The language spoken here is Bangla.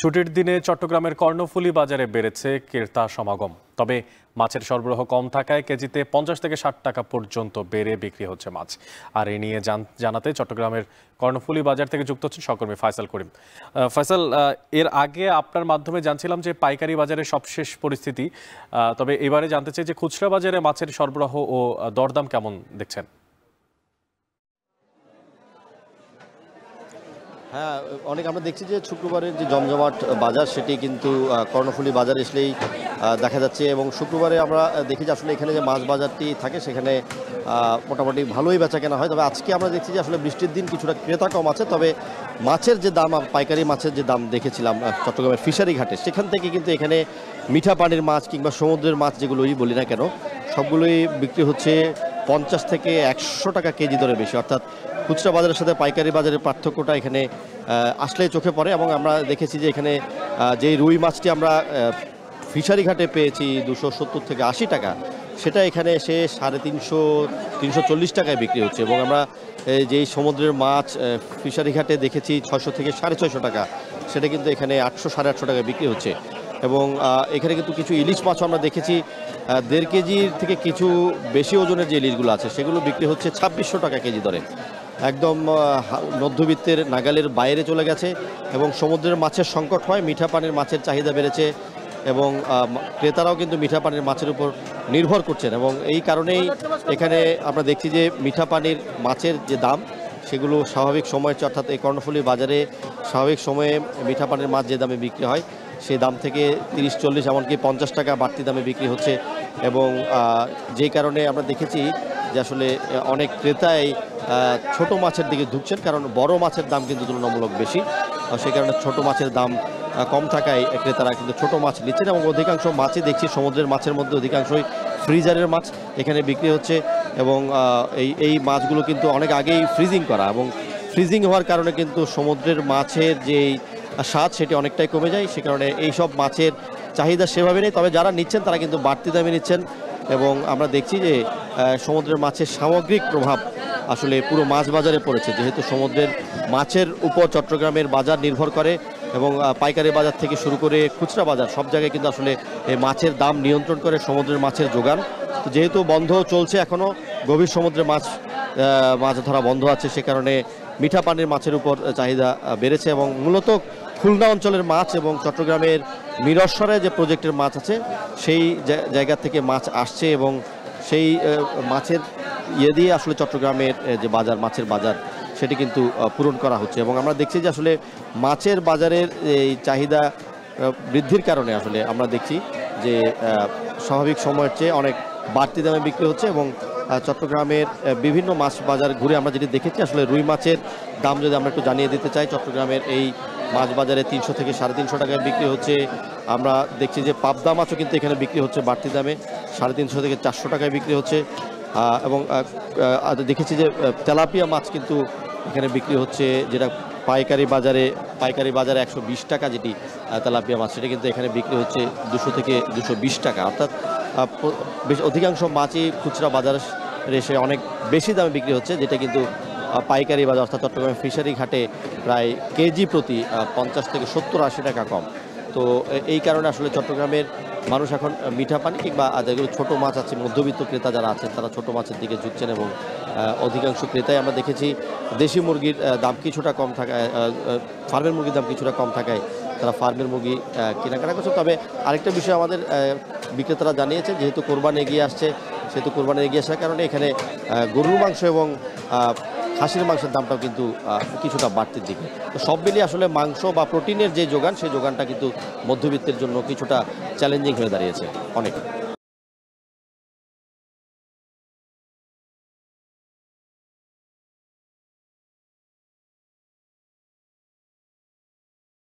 ছুটির দিনে চট্টগ্রামের কর্ণফুলী বাজারে বেড়েছে ক্রেতা সমাগম। তবে মাছের সরবরাহ কম থাকায় কেজিতে 50 থেকে 60 টাকা পর্যন্ত বেড়ে বিক্রি হচ্ছে মাছ। আর এ নিয়ে জানাতে চট্টগ্রামের কর্ণফুলী বাজার থেকে যুক্ত হচ্ছেন সহকর্মী ফয়সাল করিম। ফয়সাল, এর আগে আপনার মাধ্যমে জানছিলাম যে পাইকারি বাজারের সবশেষ পরিস্থিতি, তবে এবারে জানতে চাই যে খুচরা বাজারে মাছের সরবরাহ ও দরদাম কেমন দেখছেন? হ্যাঁ, আমরা দেখছি যে শুক্রবারের যে জমজমাট বাজার সেটি কিন্তু কর্ণফুলী বাজার এসলেই দেখা যাচ্ছে। এবং শুক্রবারে আমরা দেখি যে আসলে এখানে যে মাছ বাজারটি থাকে সেখানে মোটামুটি ভালোই বেচা কেনা হয়। তবে আজকে আমরা দেখছি যে আসলে বৃষ্টির দিন কিছুটা ক্রেতা কম আছে। তবে মাছের যে দাম, পাইকারি মাছের যে দাম দেখেছিলাম চট্টগ্রামের ফিশারি ঘাটে, সেখান থেকে কিন্তু এখানে মিঠা পানির মাছ কিংবা সমুদ্রের মাছ যেগুলোই বলি না কেন, সবগুলোই বিক্রি হচ্ছে 50 থেকে 100 টাকা কেজি দরে বেশি। অর্থাৎ খুচরা বাজারের সাথে পাইকারি বাজারের পার্থক্যটা এখানে আসলেই চোখে পড়ে। এবং আমরা দেখেছি যে এখানে যেই রুই মাছটি আমরা ফিশারি ঘাটে পেয়েছি 270 থেকে 80 টাকা, সেটা এখানে এসে 350-340 টাকায় বিক্রি হচ্ছে। এবং আমরা যেই সমুদ্রের মাছ ফিশারি ঘাটে দেখেছি 600 থেকে 650 টাকা, সেটা কিন্তু এখানে 800-850 টাকায় বিক্রি হচ্ছে। এবং এখানে কিন্তু কিছু ইলিশ মাছও আমরা দেখেছি 1.5 কেজির থেকে কিছু বেশি ওজনের যে ইলিশগুলো আছে সেগুলো বিক্রি হচ্ছে 2600 টাকা কেজি দরে। একদম মধ্যবিত্তের নাগালের বাইরে চলে গেছে। এবং সমুদ্রের মাছের সংকট হয়, মিঠা পানির মাছের চাহিদা বেড়েছে এবং ক্রেতারাও কিন্তু মিঠা পানির মাছের উপর নির্ভর করছেন। এবং এই কারণেই এখানে আমরা দেখছি যে মিঠা পানির মাছের যে দাম সেগুলো স্বাভাবিক সময়ের চেয়ে, অর্থাৎ এই কর্ণফুলী বাজারে স্বাভাবিক সময়ে মিঠা পানির মাছ যে দামে বিক্রি হয় সেই দাম থেকে 30-40 এমনকি 50 টাকা বাড়তি দামে বিক্রি হচ্ছে। এবং যেই কারণে আমরা দেখেছি যে আসলে অনেক ক্রেতাই ছোট মাছের দিকে ঢুকছেন, কারণ বড় মাছের দাম কিন্তু তুলনামূলক বেশি। সেই কারণে ছোট মাছের দাম কম থাকায় ক্রেতারা কিন্তু ছোট মাছ নিচ্ছেন। এবং অধিকাংশ মাছই দেখছি সমুদ্রের মাছের মধ্যে অধিকাংশই ফ্রিজারের মাছ এখানে বিক্রি হচ্ছে। এবং এই মাছগুলো কিন্তু অনেক আগেই ফ্রিজিং করা, এবং ফ্রিজিং হওয়ার কারণে কিন্তু সমুদ্রের মাছের যেই স্বাদ সেটি অনেকটাই কমে যায়। সে কারণে এই সব মাছের চাহিদা সেভাবে নেই। তবে যারা নিচ্ছেন তারা কিন্তু বাড়তি দামে নিচ্ছেন। এবং আমরা দেখছি যে সমুদ্রের মাছের সামগ্রিক প্রভাব আসলে পুরো মাছ বাজারে পড়েছে, যেহেতু সমুদ্রের মাছের উপর চট্টগ্রামের বাজার নির্ভর করে। এবং পাইকারি বাজার থেকে শুরু করে খুচরা বাজার সব জায়গায় কিন্তু আসলে এই মাছের দাম নিয়ন্ত্রণ করে সমুদ্রের মাছের যোগান। তো যেহেতু বন্ধ চলছে, এখনও গভীর সমুদ্রে মাছ ধরা বন্ধ আছে, সে কারণে মিঠা পানির মাছের উপর চাহিদা বেড়েছে। এবং মূলত খুলনা অঞ্চলের মাছ এবং চট্টগ্রামের মিরসরে যে প্রজেক্টের মাছ আছে সেই জায়গা থেকে মাছ আসছে। এবং সেই মাছের দিয়ে আসলে চট্টগ্রামের যে বাজার, মাছের বাজার, সেটি কিন্তু পূরণ করা হচ্ছে। এবং আমরা দেখছি যে আসলে মাছের বাজারের এই চাহিদা বৃদ্ধির কারণে আসলে আমরা দেখছি যে স্বাভাবিক সময়ের চেয়ে অনেক বাড়তি দামে বিক্রি হচ্ছে। এবং চট্টগ্রামের বিভিন্ন মাছ বাজার ঘুরে আমরা যেটি দেখেছি, আসলে রুই মাছের দাম যদি আমরা একটু জানিয়ে দিতে চাই, চট্টগ্রামের এই মাছ বাজারে 300 থেকে 350 টাকায় বিক্রি হচ্ছে। আমরা দেখছি যে পাবদা মাছও কিন্তু এখানে বিক্রি হচ্ছে বাড়তি দামে 350 থেকে 400 টাকায় বিক্রি হচ্ছে। এবং দেখেছি যে তেলাপিয়া মাছ কিন্তু এখানে বিক্রি হচ্ছে, যেটা পাইকারি বাজারে 120 টাকা যেটি তেলাপিয়া মাছ, সেটা কিন্তু এখানে বিক্রি হচ্ছে 200 থেকে 220 টাকা। অর্থাৎ অধিকাংশ মাছই খুচরা বাজারে এসে অনেক বেশি দামে বিক্রি হচ্ছে, যেটা কিন্তু পাইকারি বাজার অর্থাৎ চট্টগ্রামের ফিশারি ঘাটে প্রায় কেজি প্রতি 50 থেকে 70-80 টাকা কম। তো এই কারণে আসলে চট্টগ্রামের মানুষ এখন মিঠা পানি কিংবা যেগুলো ছোটো মাছ আছে, মধ্যবিত্ত ক্রেতা যারা আছেন তারা ছোটো মাছের দিকে ঝুঁকছেন। এবং অধিকাংশ ক্রেতাই আমরা দেখেছি দেশি মুরগির দাম কিছুটা কম থাকায়, ফার্মের মুরগির দাম কিছুটা কম থাকায় তারা ফার্মের মুরগি কেনাকাটা করছে। তবে আরেকটা বিষয় আমাদের বিক্রেতারা জানিয়েছে, যেহেতু কোরবানি এগিয়ে আসছে, সেহেতু কোরবানি এগিয়ে আসার কারণে এখানে গরুর মাংস এবং খাসির মাংসের দামটাও কিন্তু কিছুটা বাড়তির দিকে। তো সব মিলিয়ে আসলে মাংস বা প্রোটিনের যে যোগান, সেই যোগানটা কিন্তু মধ্যবিত্তের জন্য কিছুটা চ্যালেঞ্জিং হয়ে দাঁড়িয়েছে অনেক।